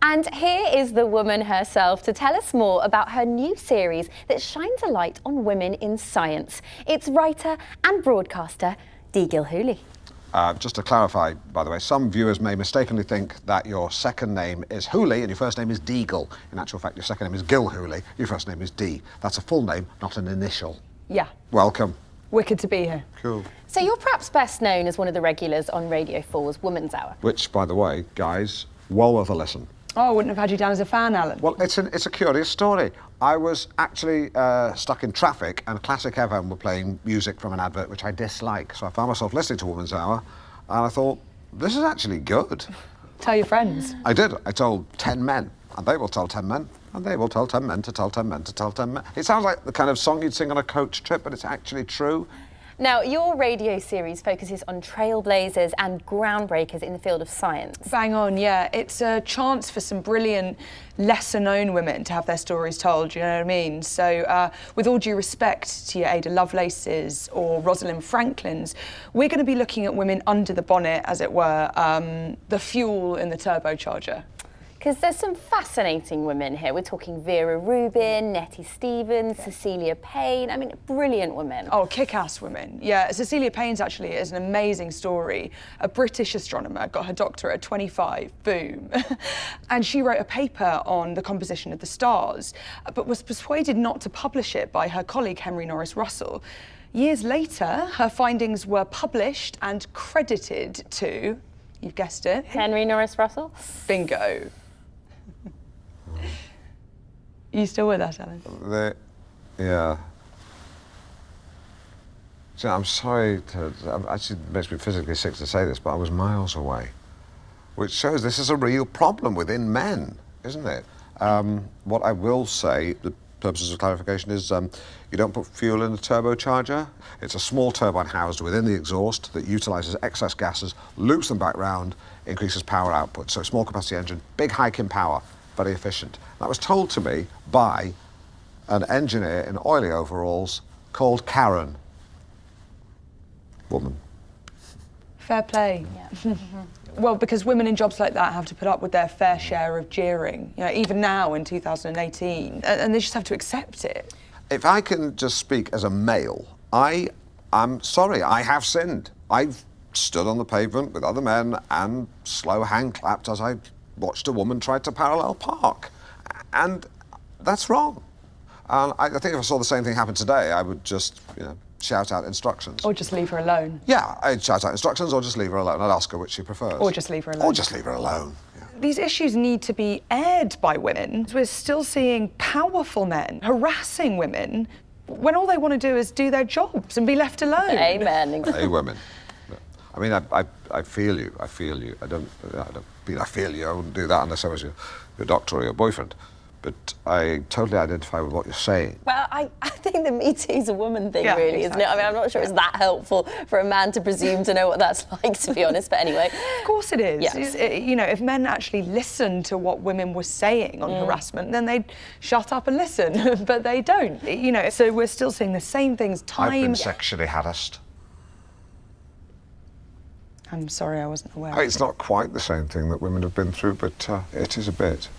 And here is the woman herself to tell us more about her new series that shines a light on women in science. It's writer and broadcaster Dee Gilhooly. Just to clarify, by the way, some viewers may mistakenly think that your second name is Hooley and your first name is Deagle. In actual fact, your second name is Gilhooly, your first name is Dee. That's a full name, not an initial. Yeah. Welcome. Wicked to be here. Cool. So you're perhaps best known as one of the regulars on Radio 4's Woman's Hour. Which, by the way, guys, well worth a listen. Oh, I wouldn't have had you down as a fan, Alan. Well, it's a curious story. I was actually stuck in traffic and Classic FM were playing music from an advert which I dislike. So I found myself listening to Woman's Hour and I thought, this is actually good. Tell your friends. I did. I told 10 men and they will tell 10 men and they will tell 10 men to tell 10 men to tell 10 men. It sounds like the kind of song you'd sing on a coach trip, but it's actually true. Now, your radio series focuses on trailblazers and groundbreakers in the field of science. Bang on, yeah. It's a chance for some brilliant, lesser-known women to have their stories told, you know what I mean? So, with all due respect to your Ada Lovelaces or Rosalind Franklins, we're going to be looking at women under the bonnet, as it were, the fuel in the turbocharger. Because there's some fascinating women here. We're talking Vera Rubin, Nettie Stevens, Cecilia Payne. I mean, brilliant women. Oh, kick-ass women. Yeah, Cecilia Payne's actually is an amazing story. A British astronomer, got her doctorate at 25, boom. And she wrote a paper on the composition of the stars, but was persuaded not to publish it by her colleague Henry Norris Russell. Years later, her findings were published and credited to, you've guessed it, Henry Norris Russell? Bingo. You still with us, Alan? Yeah. See, I'm sorry to... Actually, it makes me physically sick to say this, but I was miles away. Which shows this is a real problem within men, isn't it? What I will say, the purposes of clarification, is you don't put fuel in a turbocharger. It's a small turbine housed within the exhaust that utilises excess gases, loops them back round, increases power output. So small capacity engine, big hike in power, very efficient. That was told to me by an engineer in oily overalls called Karen. Woman. Fair play. Yeah. Well, because women in jobs like that have to put up with their fair share of jeering, you know, even now in 2018, and they just have to accept it. If I can just speak as a male, I'm sorry, I have sinned. I've stood on the pavement with other men and slow hand clapped as I watched a woman try to parallel park. And that's wrong. And I think if I saw the same thing happen today, I would just, shout out instructions. Or just leave her alone. Yeah, I'd shout out instructions or just leave her alone. I'd ask her which she prefers. Or just leave her alone. Or just leave her alone. Yeah. These issues need to be aired by women. We're still seeing powerful men harassing women when all they want to do is do their jobs and be left alone. Amen. Hey, women. I mean, I feel you. I feel you. I feel you. I wouldn't do that unless I was your doctor or your boyfriend. But I totally identify with what you're saying. Well, I think the Me Too's a woman thing, Yeah, really, exactly. isn't it? I mean, I'm not sure it's that helpful for a man to presume to know what that's like, to be honest, but anyway. Of course it is. Yes. If men actually listened to what women were saying on harassment, then they'd shut up and listen, but they don't. So we're still seeing the same things time... I've been sexually harassed. I'm sorry, I wasn't aware. It's not quite the same thing that women have been through, but it is a bit.